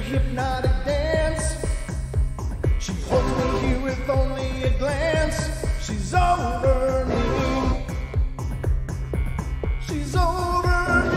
hypnotic dance. She holds me here with only a glance. She's over me. She's over me.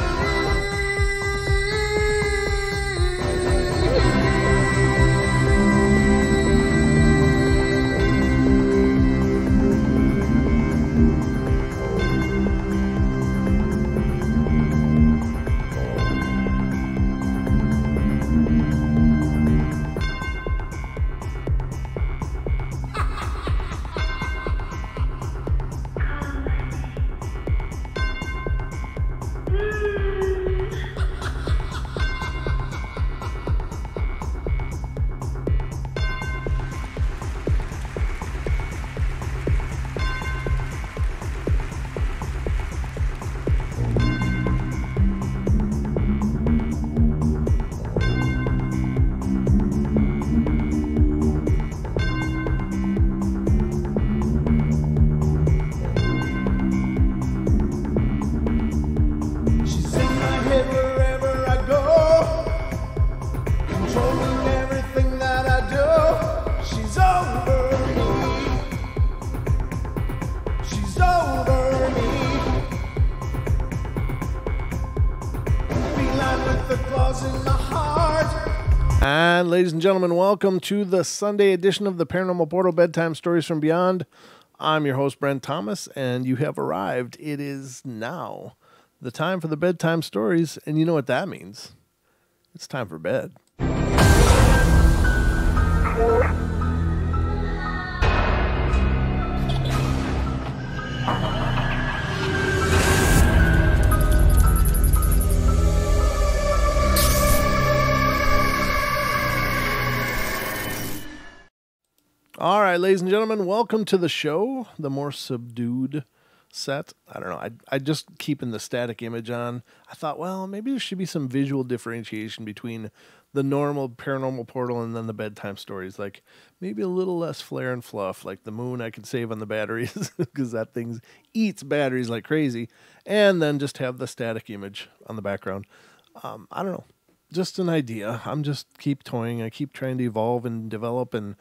And ladies and gentlemen, welcome to the Sunday edition of the Paranormal Portal Bedtime Stories from Beyond. I'm your host, Brent Thomas, and you have arrived. It is now the time for the bedtime stories, and you know what that means. It's time for bed. All right, ladies and gentlemen, welcome to the show, the more subdued set. I don't know, I just keeping the static image on. I thought, well, maybe there should be some visual differentiation between the normal Paranormal Portal and then the bedtime stories. Like, maybe a little less flair and fluff, like the moon I could save on the batteries, because that thing eats batteries like crazy, and then just have the static image on the background. I don't know. Just an idea. I'm just keep toying. I keep trying to evolve and develop and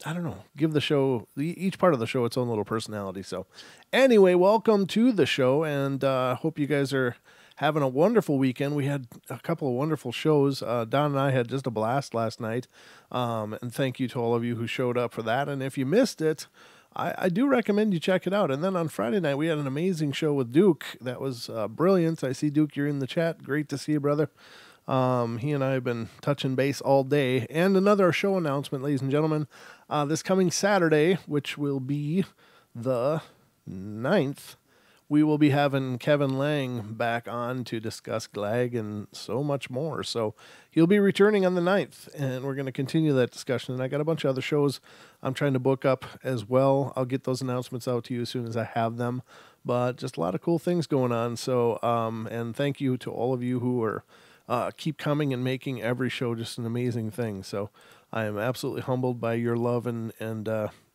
I don't know, give the show, each part of the show its own little personality. So anyway, welcome to the show, and hope you guys are having a wonderful weekend. We had a couple of wonderful shows. Don and I had just a blast last night, and thank you to all of you who showed up for that. And if you missed it, I do recommend you check it out. And then on Friday night, we had an amazing show with Duke. That was brilliant. I see, Duke, you're in the chat. Great to see you, brother. He and I have been touching base all day. And another show announcement, ladies and gentlemen. This coming Saturday, which will be the 9th, we will be having Kevin Lang back on to discuss Glag and so much more. So he'll be returning on the 9th, and we're going to continue that discussion. And I got a bunch of other shows I'm trying to book up as well. I'll get those announcements out to you as soon as I have them. But just a lot of cool things going on. So, and thank you to all of you who are keep coming and making every show just an amazing thing. So I am absolutely humbled by your love and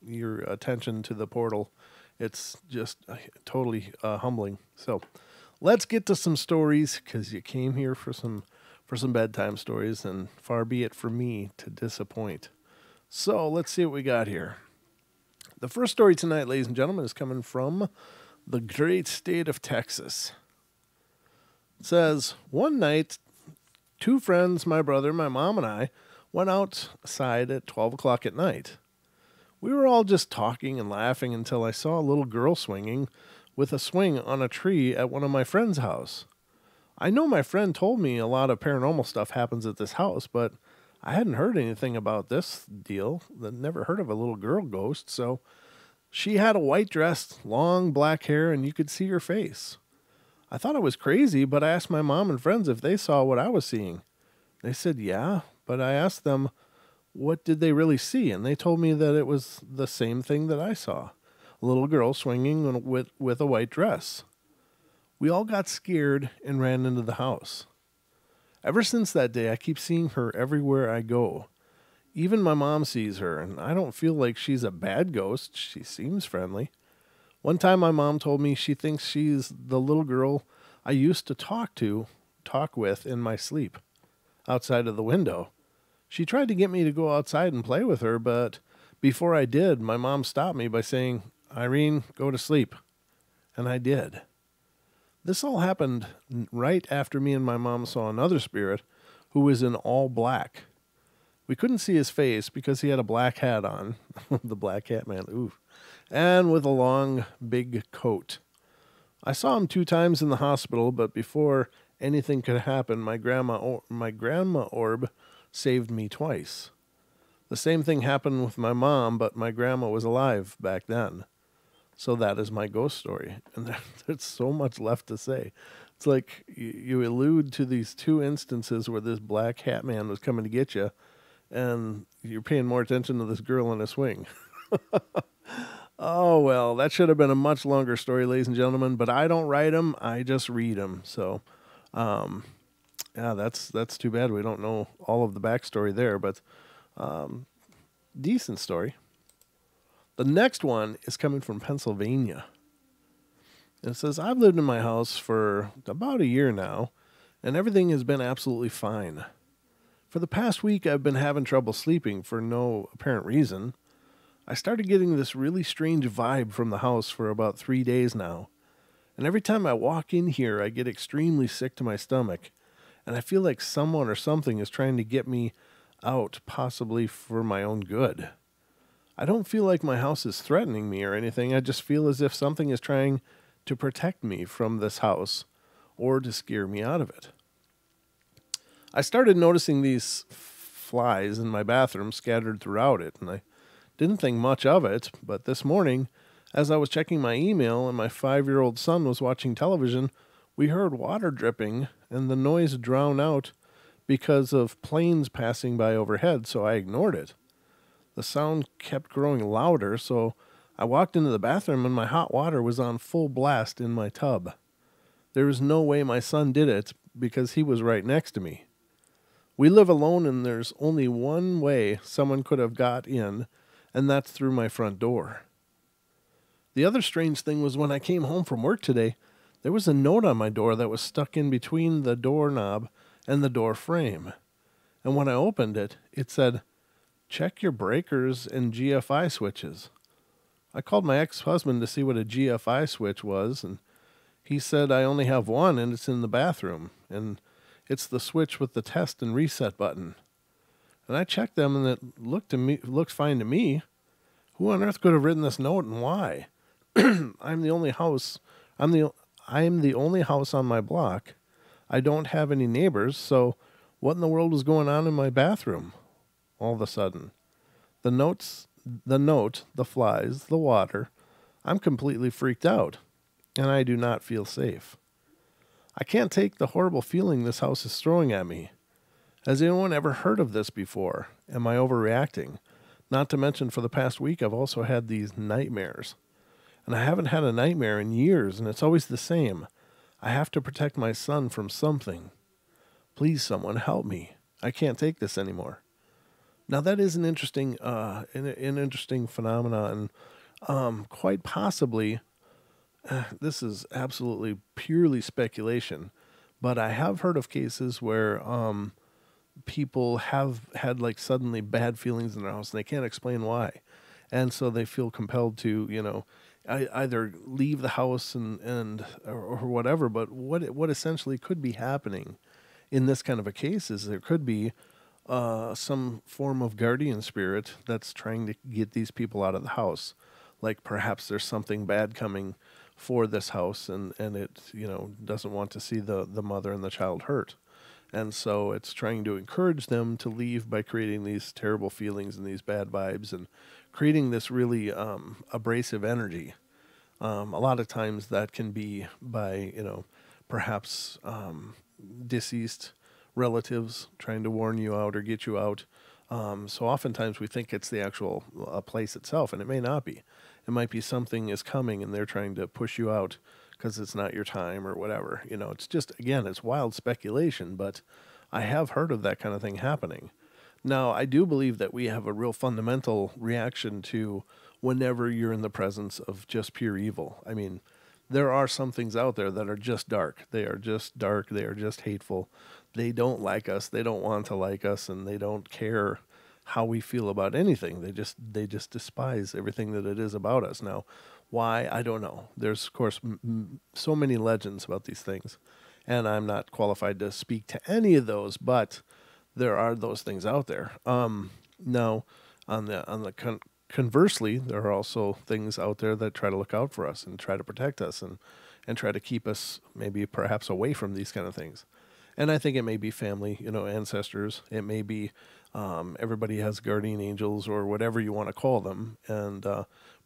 your attention to the portal. It's just totally humbling. So let's get to some stories, because you came here for some bedtime stories, and far be it from me to disappoint. So let's see what we got here. The first story tonight, ladies and gentlemen, is coming from the great state of Texas. It says, one night, two friends, my brother, my mom, and I, went outside at 12 o'clock at night. We were all just talking and laughing until I saw a little girl swinging with a swing on a tree at one of my friend's house. I know my friend told me a lot of paranormal stuff happens at this house, but I hadn't heard anything about this deal. I'd never heard of a little girl ghost, so she had a white dress, long black hair, and you could see her face. I thought it was crazy, but I asked my mom and friends if they saw what I was seeing. They said, yeah, but I asked them, what did they really see? And they told me that it was the same thing that I saw. A little girl swinging with a white dress. We all got scared and ran into the house. Ever since that day, I keep seeing her everywhere I go. Even my mom sees her, and I don't feel like she's a bad ghost. She seems friendly. One time my mom told me she thinks she's the little girl I used to talk with in my sleep. outside of the window. She tried to get me to go outside and play with her, but before I did, my mom stopped me by saying, "Irene, go to sleep." And I did. This all happened right after me and my mom saw another spirit who was in all black. We couldn't see his face because he had a black hat on. The black hat man, ooh. And with a long, big coat. I saw him 2 times in the hospital, but before anything could happen, my grandma orb saved me twice. The same thing happened with my mom, but my grandma was alive back then. So that is my ghost story. And there's so much left to say. It's like you allude to these 2 instances where this black hat man was coming to get you, and you're paying more attention to this girl in a swing. Oh, well, that should have been a much longer story, ladies and gentlemen, but I don't write them, I just read them. So, yeah, that's too bad. We don't know all of the backstory there, but decent story. The next one is coming from Pennsylvania. It says, I've lived in my house for about a year now, and everything has been absolutely fine. For the past week, I've been having trouble sleeping for no apparent reason. I started getting this really strange vibe from the house for about 3 days now. And every time I walk in here, I get extremely sick to my stomach. And I feel like someone or something is trying to get me out, possibly for my own good. I don't feel like my house is threatening me or anything. I just feel as if something is trying to protect me from this house or to scare me out of it. I started noticing these flies in my bathroom scattered throughout it, and I didn't think much of it, but this morning, as I was checking my email and my 5-year-old son was watching television, we heard water dripping and the noise drowned out because of planes passing by overhead, so I ignored it. The sound kept growing louder, so I walked into the bathroom and my hot water was on full blast in my tub. There was no way my son did it because he was right next to me. We live alone and there's only one way someone could have got in, and that's through my front door. The other strange thing was when I came home from work today, there was a note on my door that was stuck in between the doorknob and the door frame. And when I opened it, it said, "Check your breakers and GFI switches." I called my ex-husband to see what a GFI switch was, and he said I only have one and it's in the bathroom, and it's the switch with the test and reset button. And I checked them and it looked fine to me. Who on earth could have written this note and why? I'm the only house on my block. I don't have any neighbors, so what in the world was going on in my bathroom all of a sudden? The note, the flies, the water. I'm completely freaked out, and I do not feel safe. I can't take the horrible feeling this house is throwing at me. Has anyone ever heard of this before? Am I overreacting? Not to mention, for the past week, I've also had these nightmares. And I haven't had a nightmare in years, and it's always the same. I have to protect my son from something. Please, someone help me. I can't take this anymore. Now, that is an interesting phenomenon, and quite possibly, this is absolutely purely speculation, but I have heard of cases where people have had like suddenly bad feelings in their house and they can't explain why. And so they feel compelled to, either leave the house or whatever. But what essentially could be happening in this kind of a case is there could be some form of guardian spirit that's trying to get these people out of the house. Like perhaps there's something bad coming for this house and it, doesn't want to see the mother and the child hurt. And so it's trying to encourage them to leave by creating these terrible feelings and these bad vibes and creating this really abrasive energy. A lot of times that can be by, perhaps deceased relatives trying to warn you out or get you out. So oftentimes we think it's the actual place itself, and it may not be. It might be something is coming and they're trying to push you out because it's not your time or whatever. It's just, again, it's wild speculation, but I have heard of that kind of thing happening. Now, I do believe that we have a real fundamental reaction to whenever you're in the presence of just pure evil. I mean, there are some things out there that are just dark. They are just dark. They are just hateful. They don't like us. They don't want to like us, and they don't care how we feel about anything. They just despise everything that it is about us. Now, why? I don't know. There's of course so many legends about these things, and I'm not qualified to speak to any of those, but there are those things out there. Now, conversely, there are also things out there that try to look out for us and try to protect us and try to keep us maybe perhaps away from these kind of things. And I think it may be family, ancestors. It may be everybody has guardian angels or whatever you want to call them, and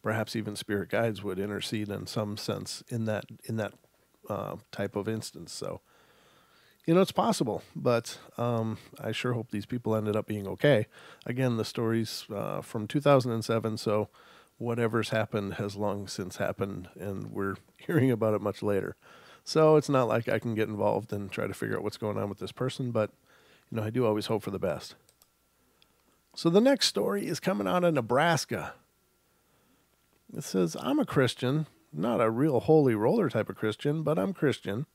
perhaps even spirit guides would intercede in some sense in that type of instance. So, it's possible, but I sure hope these people ended up being okay. Again, the story's from 2007, so whatever's happened has long since happened, and we're hearing about it much later. So it's not like I can get involved and try to figure out what's going on with this person, but, I do always hope for the best. So the next story is coming out of Nebraska. It says, I'm a Christian, not a real holy roller type of Christian, but I'm Christian.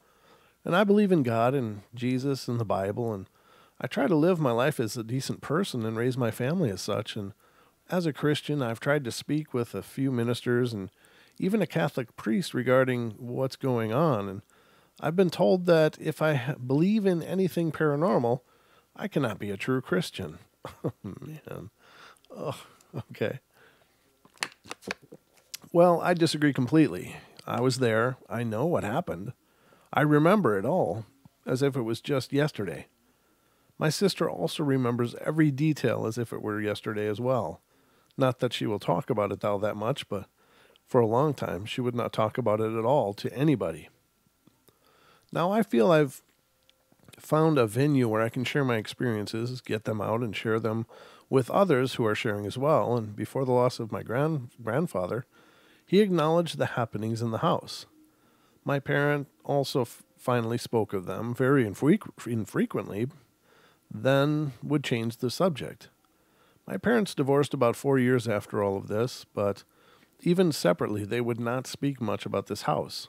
And I believe in God and Jesus and the Bible, and I try to live my life as a decent person and raise my family as such. And as a Christian, I've tried to speak with a few ministers and even a Catholic priest regarding what's going on. And I've been told that if I believe in anything paranormal, I cannot be a true Christian. Oh, man. Oh, okay. Well, I disagree completely. I was there. I know what happened. I remember it all, as if it was just yesterday. My sister also remembers every detail as if it were yesterday as well. Not that she will talk about it all that much, but for a long time she would not talk about it at all to anybody. Now I feel I've found a venue where I can share my experiences, get them out, and share them with others who are sharing as well. And before the loss of my grandfather, he acknowledged the happenings in the house. My parent also finally spoke of them very infrequently, then would change the subject. My parents divorced about 4 years after all of this, but even separately, they would not speak much about this house.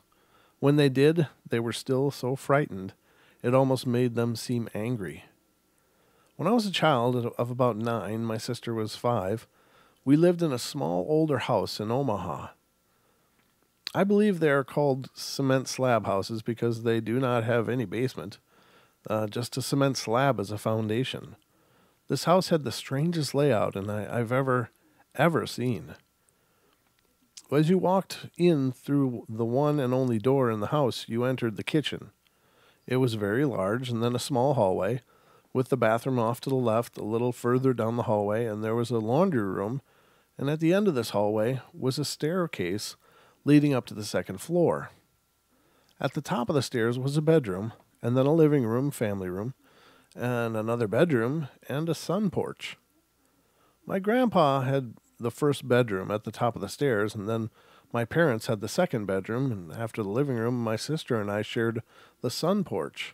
When they did, they were still so frightened, it almost made them seem angry. When I was a child of about 9, my sister was 5, we lived in a small older house in Omaha. I believe they are called cement slab houses because they do not have any basement, just a cement slab as a foundation. This house had the strangest layout I've ever seen. As you walked in through the one and only door in the house, you entered the kitchen. It was very large, and then a small hallway, with the bathroom off to the left, a little further down the hallway, and there was a laundry room, and at the end of this hallway was a staircase leading up to the second floor. At the top of the stairs was a bedroom, and then a living room, family room, and another bedroom, and a sun porch. My grandpa had the first bedroom at the top of the stairs, and then my parents had the second bedroom, and after the living room, my sister and I shared the sun porch.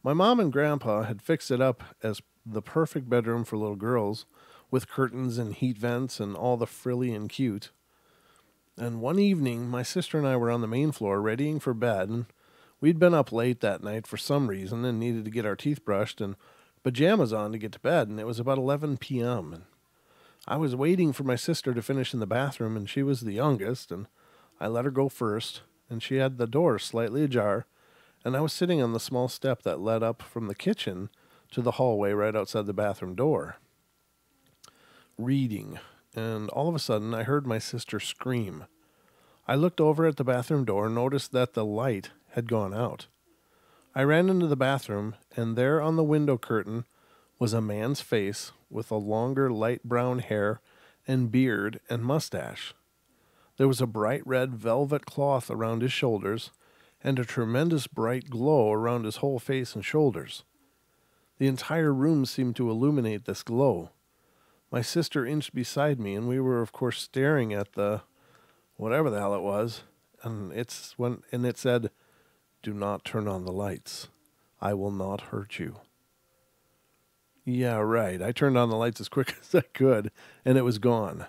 My mom and grandpa had fixed it up as the perfect bedroom for little girls, with curtains and heat vents and all the frilly and cute. And one evening, my sister and I were on the main floor readying for bed, and we'd been up late that night for some reason and needed to get our teeth brushed and pajamas on to get to bed, and it was about 11 p.m., and I was waiting for my sister to finish in the bathroom, and she was the youngest, and I let her go first, and she had the door slightly ajar, and I was sitting on the small step that led up from the kitchen to the hallway right outside the bathroom door, reading, and all of a sudden I heard my sister scream. I looked over at the bathroom door and noticed that the light had gone out. I ran into the bathroom, and there on the window curtain was a man's face with a longer light brown hair and beard and mustache. There was a bright red velvet cloth around his shoulders and a tremendous bright glow around his whole face and shoulders. The entire room seemed to illuminate this glow. My sister inched beside me, and we were, of course, staring at the whatever the hell it was, and it said, "Do not turn on the lights. I will not hurt you." Yeah, right. I turned on the lights as quick as I could, and it was gone.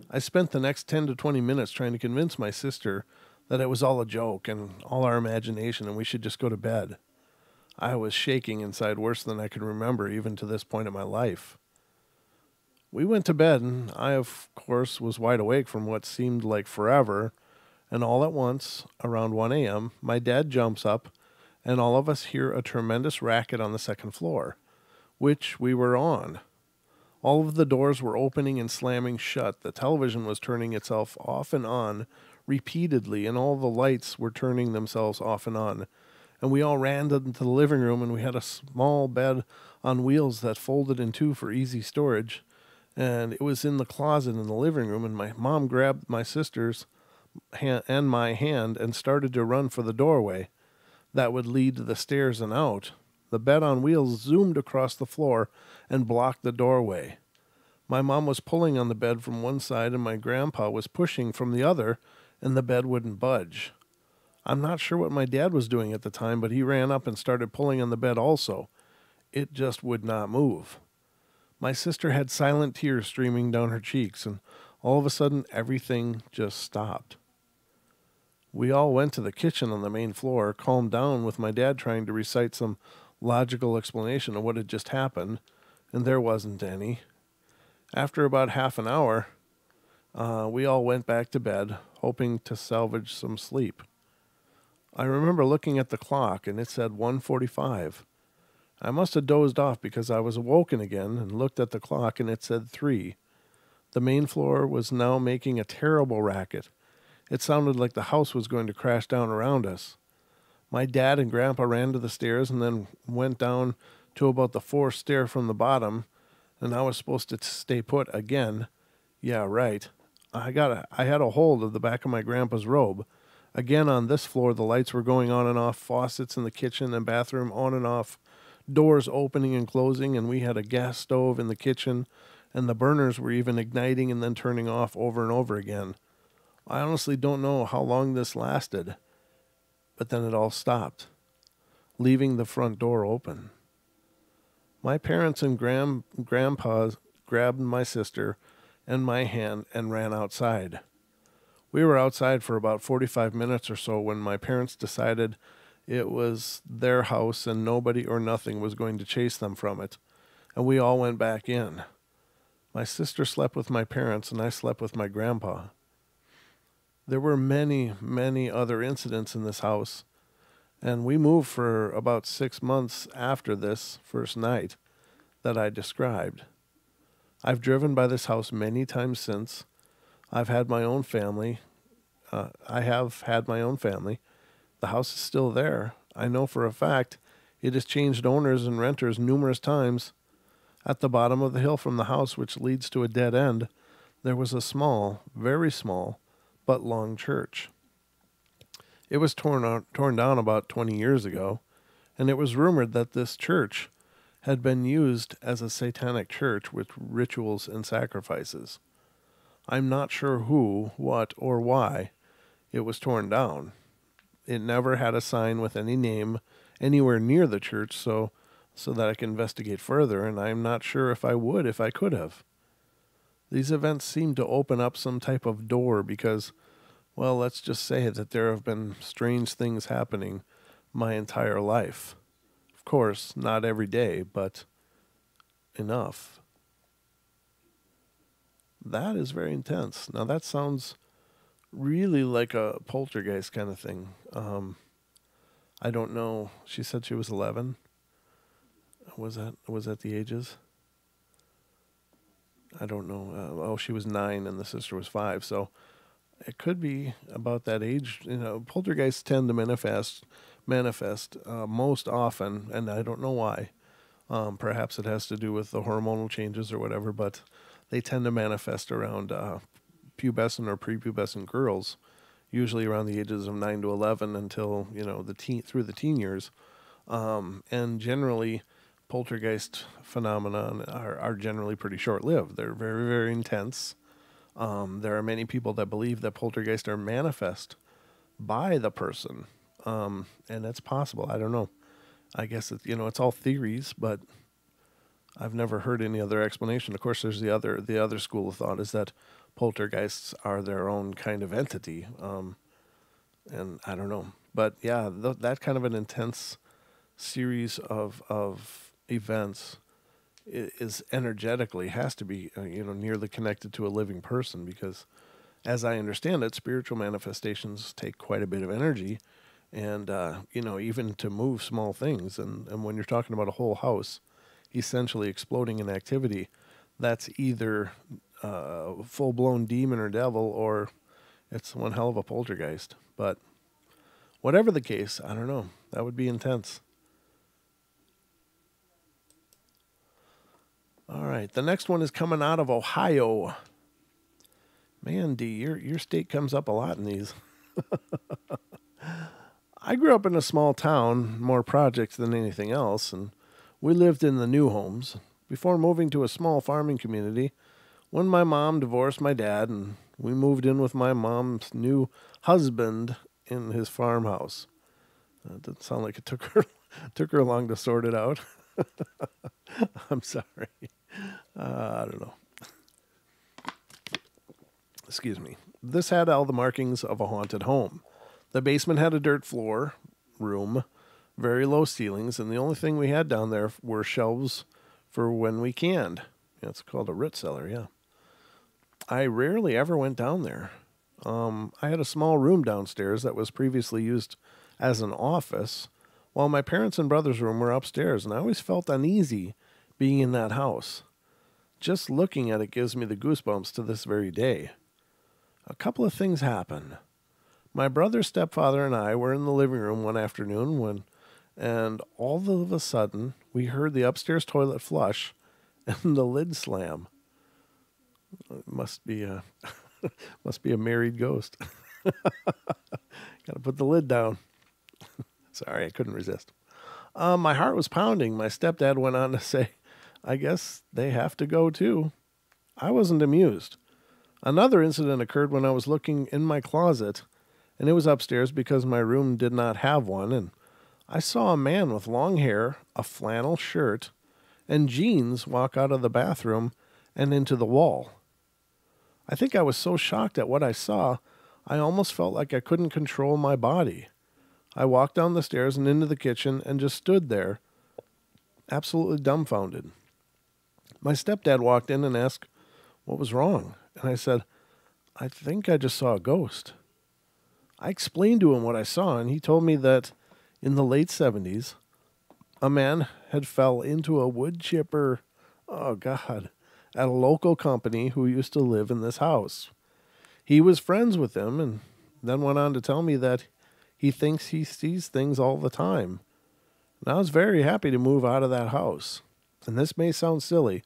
I spent the next 10 to 20 minutes trying to convince my sister that it was all a joke and all our imagination and we should just go to bed. I was shaking inside worse than I could remember, even to this point in my life. We went to bed, and I, of course, was wide awake from what seemed like forever, and all at once, around 1 a.m., my dad jumps up, and all of us hear a tremendous racket on the second floor, which we were on. All of the doors were opening and slamming shut. The television was turning itself off and on repeatedly, and all the lights were turning themselves off and on. And we all ran into the living room, and we had a small bed on wheels that folded in two for easy storage. And it was in the closet in the living room, and my mom grabbed my sister's hand and my hand and started to run for the doorway that would lead to the stairs and out. The bed on wheels zoomed across the floor and blocked the doorway. My mom was pulling on the bed from one side, and my grandpa was pushing from the other, and the bed wouldn't budge. I'm not sure what my dad was doing at the time, but he ran up and started pulling on the bed also. It just would not move. My sister had silent tears streaming down her cheeks, and all of a sudden, everything just stopped. We all went to the kitchen on the main floor, calmed down with my dad trying to recite some logical explanation of what had just happened, and there wasn't any. After about half an hour, we all went back to bed, hoping to salvage some sleep. I remember looking at the clock, and it said 1:45. I must have dozed off because I was awoken again and looked at the clock, and it said 3. The main floor was now making a terrible racket. It sounded like the house was going to crash down around us. My dad and Grandpa ran to the stairs and then went down to about the 4th stair from the bottom, and I was supposed to stay put again. Yeah, right. I had a hold of the back of my grandpa's robe. Again, on this floor, the lights were going on and off, faucets in the kitchen and bathroom on and off, doors opening and closing, and we had a gas stove in the kitchen, and the burners were even igniting and then turning off over and over again. I honestly don't know how long this lasted, but then it all stopped, leaving the front door open. My parents and grandpa grabbed my sister and my hand and ran outside. We were outside for about 45 minutes or so when my parents decided it was their house and nobody or nothing was going to chase them from it, and we all went back in. My sister slept with my parents, and I slept with my grandpa. There were many, many other incidents in this house, and we moved for about 6 months after this first night that I described. I've driven by this house many times since. I've had my own family. I have had my own family. The house is still there. I know for a fact it has changed owners and renters numerous times. At the bottom of the hill from the house, which leads to a dead end, there was a small, very small, but long church. It was torn down about 20 years ago, and it was rumored that this church had been used as a satanic church with rituals and sacrifices. I'm not sure who, what, or why it was torn down. It never had a sign with any name anywhere near the church, so that I can investigate further, and I'm not sure if I would if I could have. These events seem to open up some type of door because, well, let's just say that there have been strange things happening my entire life. Of course, not every day, but enough. That is very intense. Now that sounds really like a poltergeist kind of thing. I don't know. She said she was 11. Was that the ages? I don't know. She was 9 and the sister was 5. So it could be about that age. You know, poltergeists tend to manifest most often, and I don't know why. Perhaps it has to do with the hormonal changes or whatever, but they tend to manifest around pubescent or prepubescent girls, usually around the ages of 9 to 11 until, through the teen years. And generally, poltergeist phenomena are generally pretty short-lived. They're very, very intense. There are many people that believe that poltergeists are manifest by the person, and that's possible. I don't know. I guess it's all theories, but I've never heard any other explanation. Of course, there's the other school of thought is that poltergeists are their own kind of entity, And I don't know. But yeah, that kind of an intense series of events is energetically has to be nearly connected to a living person, because as I understand it, spiritual manifestations take quite a bit of energy, and even to move small things, and when you're talking about a whole house essentially exploding in activity, that's either a full-blown demon or devil, or it's one hell of a poltergeist. But whatever the case, I don't know, that would be intense. All right, the next one is coming out of Ohio. Man, D, your state comes up a lot in these. I grew up in a small town, more projects than anything else, and we lived in the new homes before moving to a small farming community when my mom divorced my dad and we moved in with my mom's new husband in his farmhouse. It doesn't sound like it took her long to sort it out. I'm sorry. I don't know. Excuse me. This had all the markings of a haunted home. The basement had a dirt floor room, very low ceilings, and the only thing we had down there were shelves for when we canned. Yeah, it's called a root cellar, yeah. I rarely ever went down there. I had a small room downstairs that was previously used as an office, while my parents' and brother's room were upstairs, and I always felt uneasy being in that house. Just looking at it gives me the goosebumps to this very day. A couple of things happened. My brother's stepfather and I were in the living room one afternoon and all of a sudden, we heard the upstairs toilet flush and the lid slam. It must be a married ghost. Gotta put the lid down. Sorry, I couldn't resist. My heart was pounding. My stepdad went on to say, I guess they have to go too. I wasn't amused. Another incident occurred when I was looking in my closet, and it was upstairs because my room did not have one, and I saw a man with long hair, a flannel shirt, and jeans walk out of the bathroom and into the wall. I think I was so shocked at what I saw, I almost felt like I couldn't control my body. I walked down the stairs and into the kitchen and just stood there, absolutely dumbfounded. My stepdad walked in and asked what was wrong, and I said, I think I just saw a ghost. I explained to him what I saw, and he told me that in the late 70s, a man had fell into a wood chipper, oh God, at a local company who used to live in this house. He was friends with them and then went on to tell me that he thinks he sees things all the time. And I was very happy to move out of that house. And this may sound silly,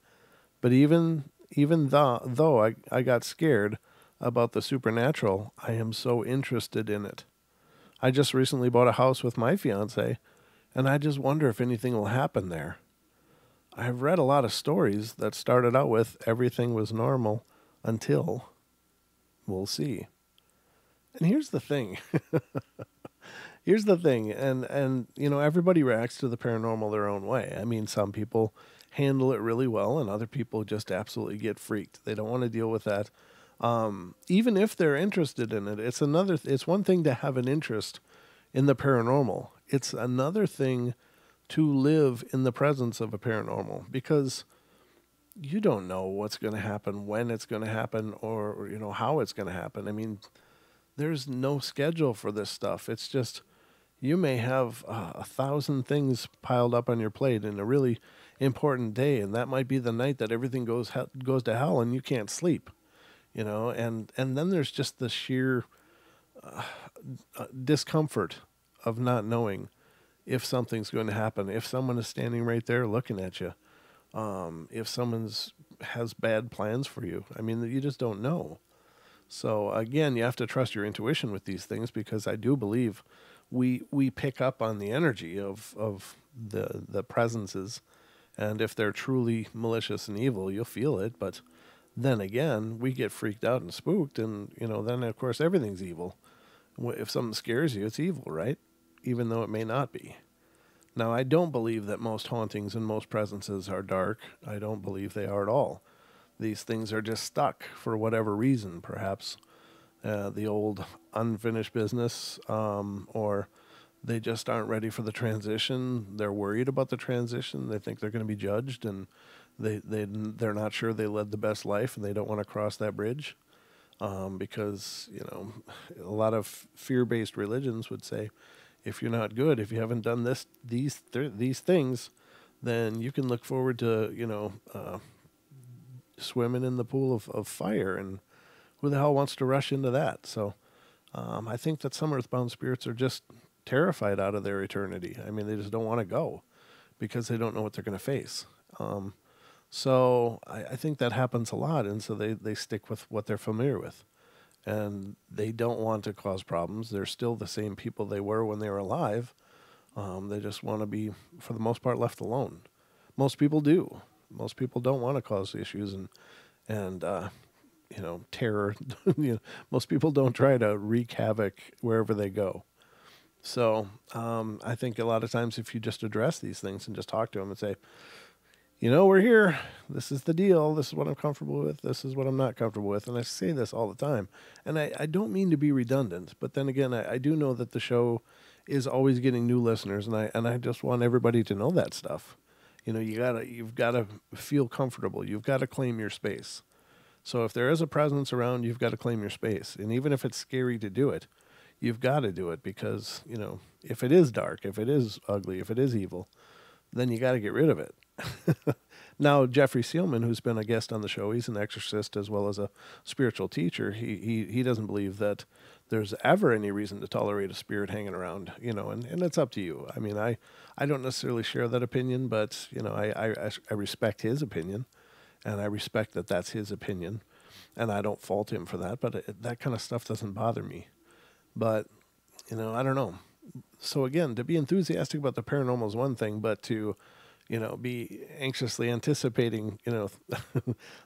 but even though I got scared about the supernatural, I am so interested in it. I just recently bought a house with my fiance, and I just wonder if anything will happen there. I've read a lot of stories that started out with everything was normal until we'll see. And here's the thing. And everybody reacts to the paranormal their own way. I mean, some people handle it really well, and other people just absolutely get freaked. They don't want to deal with that. Even if they're interested in it, it's one thing to have an interest in the paranormal. It's another thing to live in the presence of a paranormal, because you don't know what's going to happen, when it's going to happen, or how it's going to happen. I mean, there's no schedule for this stuff. It's just you may have 1,000 things piled up on your plate in a really important day, and that might be the night that everything goes to hell and you can't sleep. And then there's just the sheer discomfort of not knowing if something's going to happen, if someone is standing right there looking at you, if someone has bad plans for you. I mean, you just don't know. So again, you have to trust your intuition with these things, because I do believe we pick up on the energy of the presences, and if they're truly malicious and evil, you'll feel it. But then again, we get freaked out and spooked, and then of course everything's evil. If something scares you, it's evil, right? Even though it may not be. Now, I don't believe that most hauntings and most presences are dark. I don't believe they are at all. These things are just stuck for whatever reason, perhaps. the old unfinished business, or they just aren't ready for the transition. They're worried about the transition. They think they're going to be judged, and they're not sure they led the best life, and they don't want to cross that bridge. Because a lot of fear-based religions would say, if you're not good, if you haven't done these things, then you can look forward to swimming in the pool of fire, and who the hell wants to rush into that? So I think that some earthbound spirits are just terrified out of their eternity. I mean, they just don't want to go because they don't know what they're going to face. So I think that happens a lot, and so they stick with what they're familiar with. And they don't want to cause problems. They're still the same people they were when they were alive. They just want to be, for the most part, left alone. Most people do. Most people don't want to cause issues and terror. Most people don't try to wreak havoc wherever they go. So I think a lot of times if you just address these things and just talk to them and say, we're here. This is the deal. This is what I'm comfortable with. This is what I'm not comfortable with. And I say this all the time. And I don't mean to be redundant, but then again, I do know that the show is always getting new listeners, and I just want everybody to know that stuff. You've gotta feel comfortable. You've got to claim your space. So if there is a presence around, you've got to claim your space. And even if it's scary to do it, you've got to do it because, if it is dark, if it is ugly, if it is evil, then you got to get rid of it. Now, Jeffrey Seelman, who's been a guest on the show, he's an exorcist as well as a spiritual teacher. He doesn't believe that there's ever any reason to tolerate a spirit hanging around, and it's up to you. I mean, I don't necessarily share that opinion, but, I respect his opinion, and I respect that that's his opinion, and I don't fault him for that, but that kind of stuff doesn't bother me. But, I don't know. So again, to be enthusiastic about the paranormal is one thing, but to be anxiously anticipating,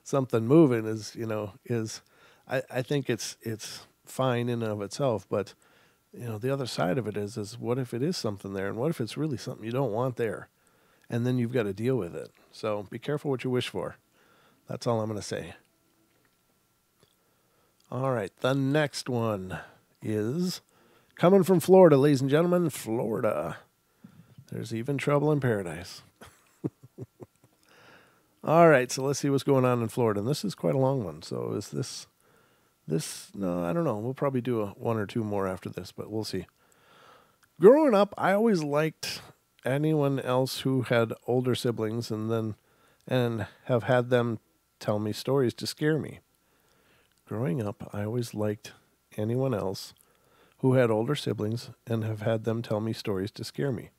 something moving is I think it's fine in and of itself. But, the other side of it is what if it is something there? And what if it's really something you don't want there? And then you've got to deal with it. So be careful what you wish for. That's all I'm going to say. All right. The next one is coming from Florida, ladies and gentlemen, Florida. There's even trouble in paradise. All right, so let's see what's going on in Florida. And this is quite a long one. So is this? No, I don't know. We'll probably do one or two more after this, but we'll see. Growing up, I always liked anyone else who had older siblings and have had them tell me stories to scare me. Growing up, I always liked anyone else who had older siblings and have had them tell me stories to scare me.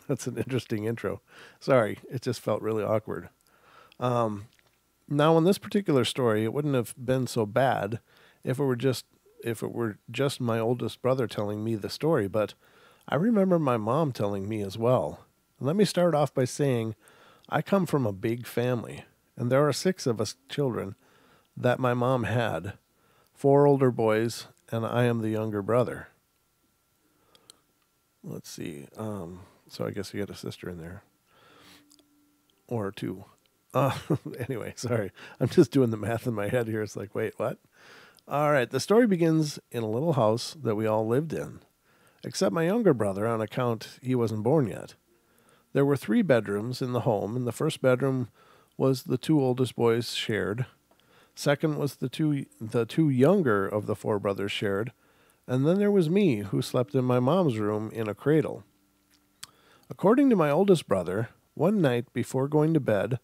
That's an interesting intro. Sorry, it just felt really awkward. Now, in this particular story, it wouldn't have been so bad if it were just my oldest brother telling me the story, but I remember my mom telling me as well. And let me start off by saying I come from a big family, and there are 6 of us children that my mom had, 4 older boys, and I am the younger brother. Let's see. So I guess you got a sister in there. Or 2. Anyway, sorry. I'm just doing the math in my head here. It's like, wait, what? All right. The story begins in a little house that we all lived in, except my younger brother on account he wasn't born yet. There were 3 bedrooms in the home, and the first bedroom was the 2 oldest boys shared. Second was the two younger of the 4 brothers shared. And then there was me, who slept in my mom's room in a cradle. According to my oldest brother, one night before going to bed,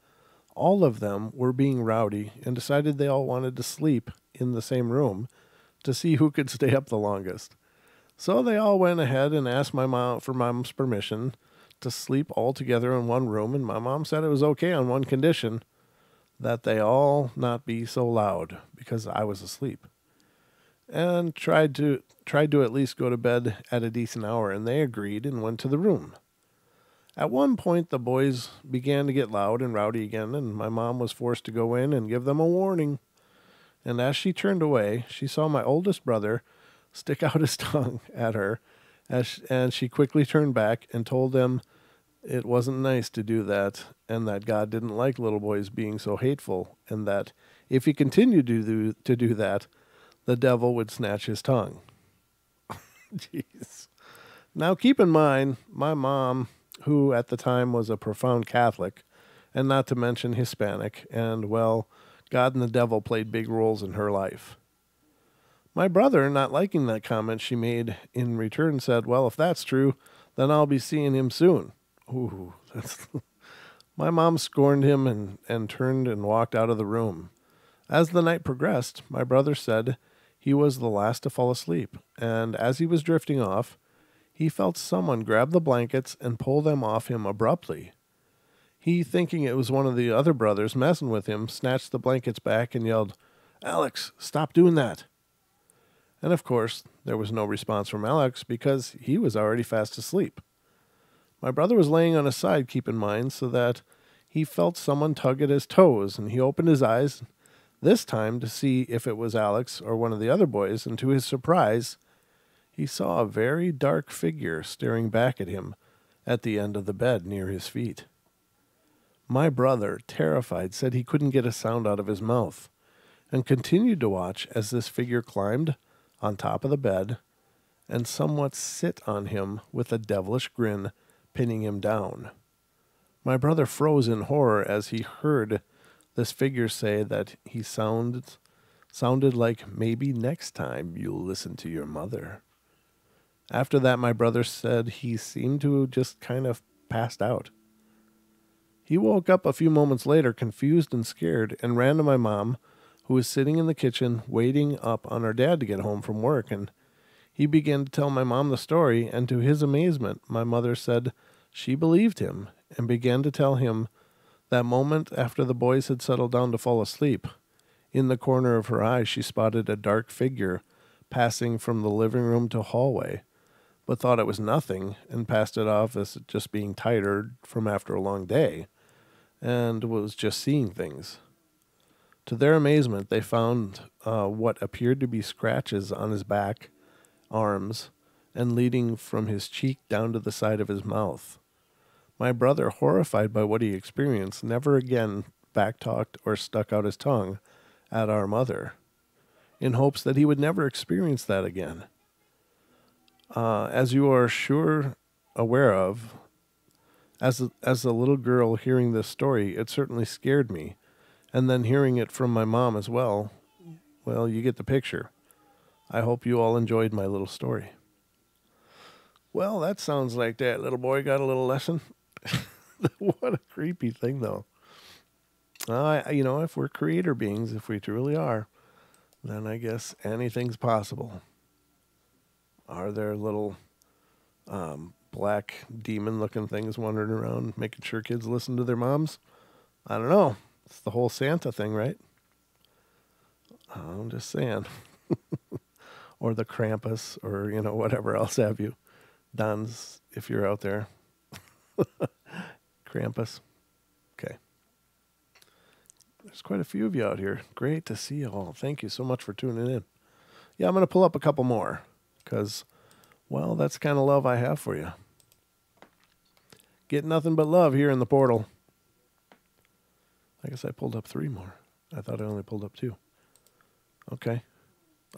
all of them were being rowdy and decided they all wanted to sleep in the same room to see who could stay up the longest. So they all went ahead and asked my mom for mom's permission to sleep all together in one room, and my mom said it was okay on one condition, that they all not be so loud because I was asleep. And tried to at least go to bed at a decent hour, and they agreed and went to the room. At one point, the boys began to get loud and rowdy again, and my mom was forced to go in and give them a warning. And as she turned away, she saw my oldest brother stick out his tongue at her, and she quickly turned back and told them it wasn't nice to do that, and that God didn't like little boys being so hateful, and that if he continued to do that, the devil would snatch his tongue. Jeez. Now keep in mind, my mom, who at the time was a profound Catholic, and not to mention Hispanic, and, well, God and the devil played big roles in her life. My brother, not liking that comment she made in return, said, well, if that's true, then I'll be seeing him soon. Ooh, that's... My mom scorned him and turned and walked out of the room. As the night progressed, my brother said he was the last to fall asleep, and as he was drifting off, he felt someone grab the blankets and pull them off him abruptly. He, thinking it was one of the other brothers messing with him, snatched the blankets back and yelled, "Alex, stop doing that." And of course, there was no response from Alex because he was already fast asleep. My brother was laying on his side, keep in mind, so that he felt someone tug at his toes, and he opened his eyes, this time to see if it was Alex or one of the other boys, and to his surprise, he saw a very dark figure staring back at him at the end of the bed near his feet. My brother, terrified, said he couldn't get a sound out of his mouth, and continued to watch as this figure climbed on top of the bed and somewhat sit on him with a devilish grin, pinning him down. My brother froze in horror as he heard this figure say that he sounded like, "Maybe next time you'll listen to your mother." After that, my brother said he seemed to just kind of passed out. He woke up a few moments later, confused and scared, and ran to my mom, who was sitting in the kitchen waiting up on our dad to get home from work, and he began to tell my mom the story, and to his amazement, my mother said she believed him and began to tell him that moment after the boys had settled down to fall asleep. In the corner of her eye, she spotted a dark figure passing from the living room to hallway, but thought it was nothing and passed it off as just being tired from after a long day, and was just seeing things. To their amazement, they found what appeared to be scratches on his back, arms, and leading from his cheek down to the side of his mouth. My brother, horrified by what he experienced, never again backtalked or stuck out his tongue at our mother, in hopes that he would never experience that again. As you are sure aware of, as a little girl hearing this story, it certainly scared me. And then hearing it from my mom as well, you get the picture. I hope you all enjoyed my little story. Well, that sounds like that little boy got a little lesson. What a creepy thing, though. If we're creator beings, if we truly are, then I guess anything's possible. Are there little black demon-looking things wandering around making sure kids listen to their moms? I don't know. It's the whole Santa thing, right? I'm just saying. Or the Krampus, or, whatever else have you. Duns, if you're out there. Krampus. Okay. There's quite a few of you out here. Great to see you all. Thank you so much for tuning in. Yeah, I'm going to pull up a couple more, because, that's the kind of love I have for you. Get nothing but love here in the portal. I guess I pulled up 3 more. I thought I only pulled up 2. Okay.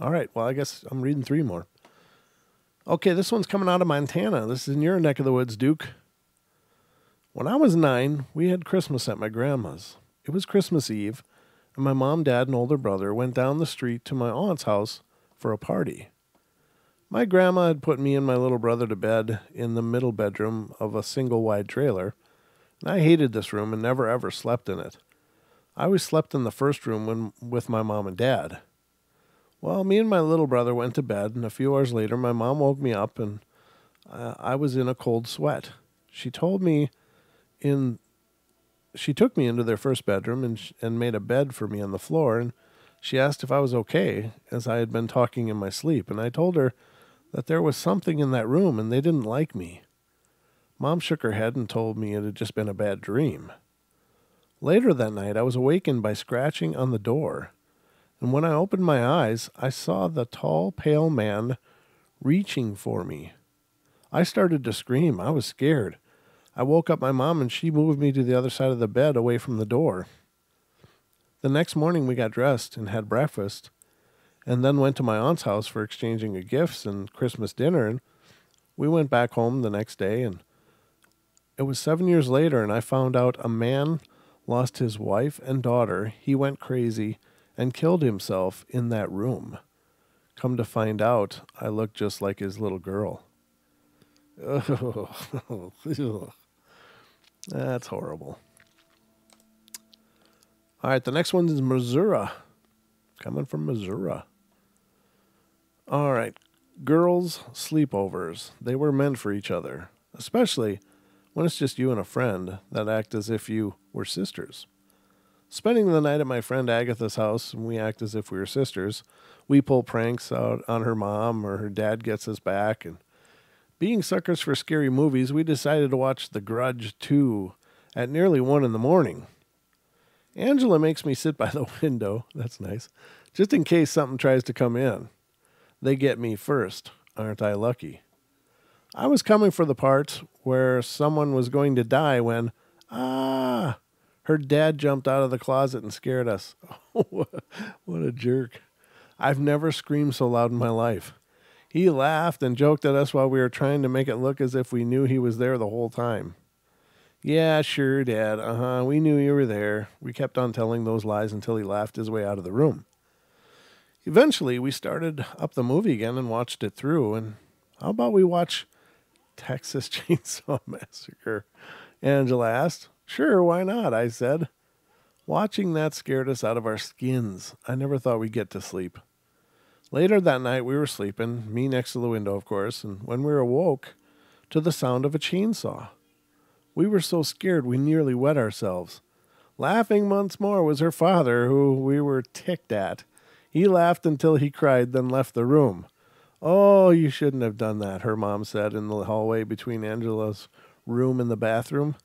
All right. Well, I guess I'm reading 3 more. Okay, this one's coming out of Montana. This is in your neck of the woods, Duke. When I was 9, we had Christmas at my grandma's. It was Christmas Eve, and my mom, dad, and older brother went down the street to my aunt's house for a party. My grandma had put me and my little brother to bed in the middle bedroom of a single-wide trailer, and I hated this room and never ever slept in it. I always slept in the first room with my mom and dad. Well, me and my little brother went to bed, and a few hours later, my mom woke me up, and I was in a cold sweat. She took me into their first bedroom and made a bed for me on the floor, and she asked if I was okay, as I had been talking in my sleep, and I told her that there was something in that room, and they didn't like me. Mom shook her head and told me it had just been a bad dream. Later that night, I was awakened by scratching on the door, and when I opened my eyes, I saw the tall, pale man reaching for me. I started to scream. I was scared. I woke up my mom, and she moved me to the other side of the bed away from the door. The next morning, we got dressed and had breakfast, and then went to my aunt's house for exchanging of gifts and Christmas dinner. And we went back home the next day, and it was 7 years later, and I found out a man lost his wife and daughter. He went crazy and killed himself in that room. Come to find out, I looked just like his little girl. Ugh. That's horrible. All right, the next one is Missouri. Coming from Missouri. All right, girls' sleepovers. They were meant for each other, especially when it's just you and a friend that act as if you were sisters. Spending the night at my friend Agatha's house, and we act as if we were sisters. We pull pranks out on her mom, or her dad gets us back. And being suckers for scary movies, we decided to watch The Grudge 2 at nearly 1 in the morning. Angela makes me sit by the window, that's nice, just in case something tries to come in. They get me first, aren't I lucky? I was coming for the part where someone was going to die when, her dad jumped out of the closet and scared us. What a jerk. I've never screamed so loud in my life. He laughed and joked at us while we were trying to make it look as if we knew he was there the whole time. Yeah, sure, Dad. We knew you were there. We kept on telling those lies until he laughed his way out of the room. Eventually, we started up the movie again and watched it through. And how about we watch Texas Chainsaw Massacre? Angela asked. Sure, why not? I said. Watching that scared us out of our skins. I never thought we'd get to sleep. Later that night, we were sleeping, me next to the window, of course, and when we awoke to the sound of a chainsaw. We were so scared we nearly wet ourselves. Laughing once more was her father, who we were ticked at. He laughed until he cried, then left the room. Oh, you shouldn't have done that, her mom said in the hallway between Angela's room and the bathroom.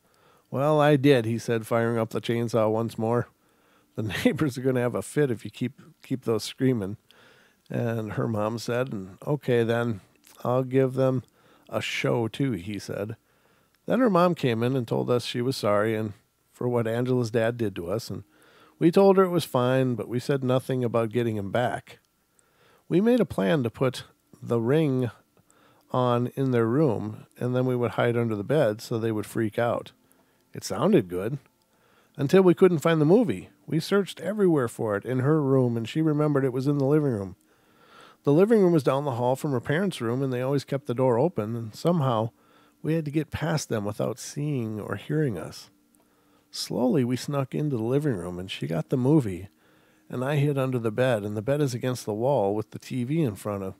Well, I did, he said, firing up the chainsaw once more. The neighbors are going to have a fit if you keep those screaming. And her mom said, okay, then I'll give them a show too, he said. Then her mom came in and told us she was sorry and for what Angela's dad did to us, and we told her it was fine, but we said nothing about getting him back. We made a plan to put the ring on in their room, and then we would hide under the bed so they would freak out. It sounded good, until we couldn't find the movie. We searched everywhere for it in her room, and she remembered it was in the living room. The living room was down the hall from her parents' room, and they always kept the door open, and somehow we had to get past them without seeing or hearing us. Slowly, we snuck into the living room, and she got the movie, and I hid under the bed, and the bed is against the wall with the TV in front of,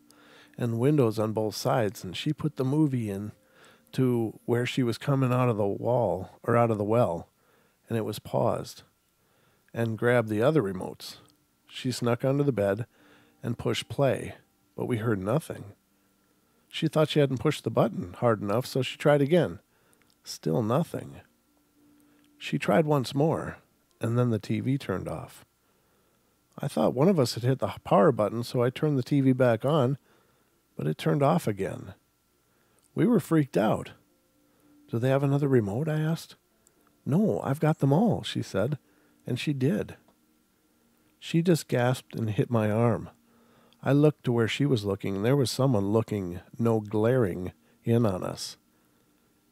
and windows on both sides, and she put the movie in to where she was coming out of the wall, or out of the well, and it was paused, and grabbed the other remotes. She snuck under the bed and pushed play, but we heard nothing. She thought she hadn't pushed the button hard enough, so she tried again. Still nothing. She tried once more, and then the TV turned off. I thought one of us had hit the power button, so I turned the TV back on, but it turned off again. We were freaked out. Do they have another remote? I asked. No, I've got them all, she said, and she did. She just gasped and hit my arm. I looked to where she was looking, and there was someone looking, no glaring, in on us.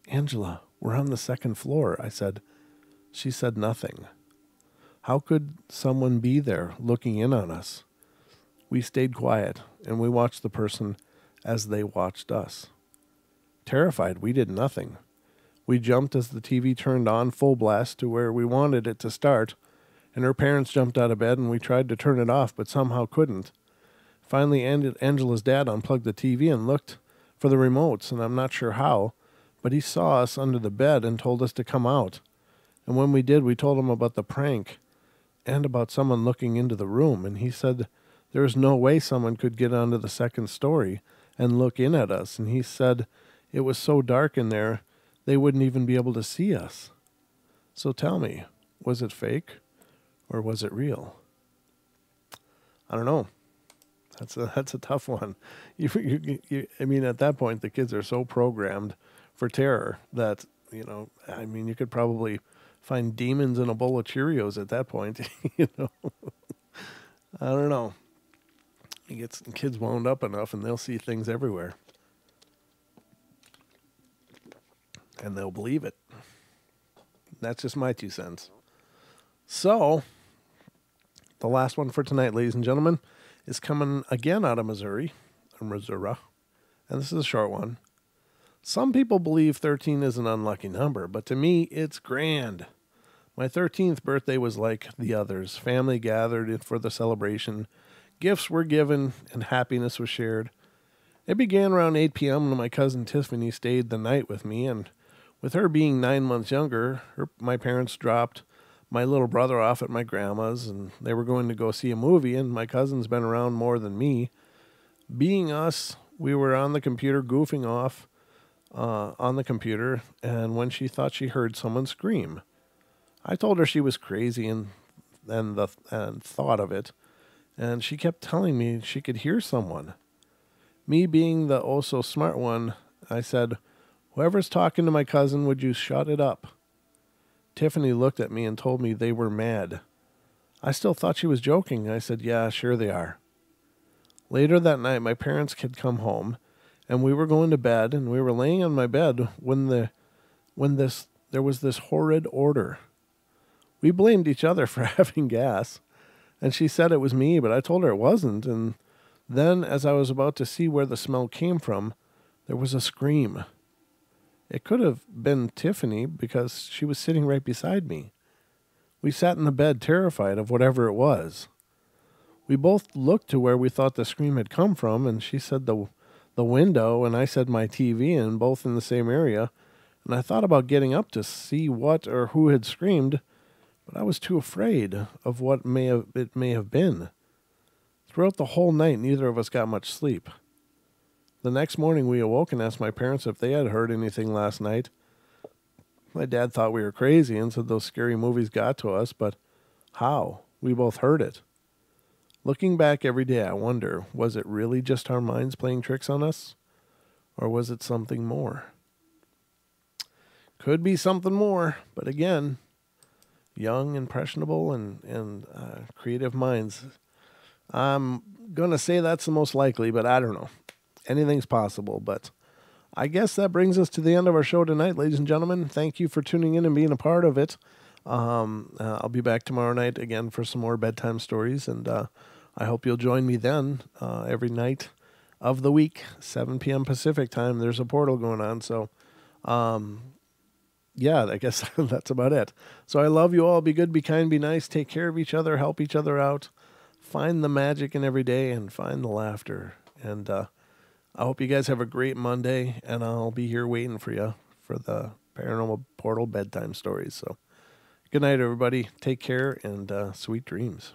Angela, we're on the second floor, I said. She said nothing. How could someone be there looking in on us? We stayed quiet, and we watched the person as they watched us. Terrified, we did nothing. We jumped as the TV turned on full blast to where we wanted it to start, and her parents jumped out of bed, and we tried to turn it off, but somehow couldn't. Finally, Angela's dad unplugged the TV and looked for the remotes, and I'm not sure how, but he saw us under the bed and told us to come out. And when we did, we told him about the prank and about someone looking into the room, and he said there was no way someone could get onto the second story and look in at us, and he said it was so dark in there they wouldn't even be able to see us. So tell me, was it fake or was it real? I don't know. That's a tough one. I mean, at that point, the kids are so programmed for terror that, you could probably find demons in a bowl of Cheerios at that point. I don't know. You get some kids wound up enough and they'll see things everywhere. And they'll believe it. That's just my 2 cents. So, the last one for tonight, ladies and gentlemen, is coming again out of Missouri. And this is a short one. Some people believe 13 is an unlucky number, but to me, it's grand. My 13th birthday was like the others. Family gathered for the celebration. Gifts were given and happiness was shared. It began around 8 p.m. when my cousin Tiffany stayed the night with me, and with her being 9 months younger, my parents dropped my little brother off at my grandma's, and they were going to go see a movie, and my cousin's been around more than me. Being us, we were on the computer goofing off on the computer, and when she thought she heard someone scream, I told her she was crazy and thought of it, and she kept telling me she could hear someone. Me being the oh-so-smart one, I said, "Whoever's talking to my cousin, would you shut it up?" Tiffany looked at me and told me they were mad. I still thought she was joking. I said, "Yeah, sure they are." Later that night, my parents had come home, and we were going to bed, and we were laying on my bed when there was this horrid odor. We blamed each other for having gas, and she said it was me, but I told her it wasn't, and then as I was about to see where the smell came from, there was a scream. It could have been Tiffany because she was sitting right beside me. We sat in the bed terrified of whatever it was. We both looked to where we thought the scream had come from, and she said the window, and I said my TV, and both in the same area. And I thought about getting up to see what or who had screamed, but I was too afraid of what it may have been. Throughout the whole night, neither of us got much sleep. The next morning, we awoke and asked my parents if they had heard anything last night. My dad thought we were crazy and said those scary movies got to us, but how? We both heard it. Looking back every day, I wonder, was it really just our minds playing tricks on us? Or was it something more? Could be something more, but again, young, impressionable, and creative minds. I'm going to say that's the most likely, but I don't know. Anything's possible, but I guess that brings us to the end of our show tonight, ladies and gentlemen. Thank you for tuning in and being a part of it. I'll be back tomorrow night again for some more bedtime stories, and I hope you'll join me then every night of the week, 7 p.m. Pacific time. There's a portal going on, so yeah, I guess that's about it. So I love you all. Be good, be kind, be nice. Take care of each other. Help each other out. Find the magic in every day and find the laughter. And I hope you guys have a great Monday, and I'll be here waiting for you for the Paranormal Portal bedtime stories. So good night, everybody. Take care, and sweet dreams.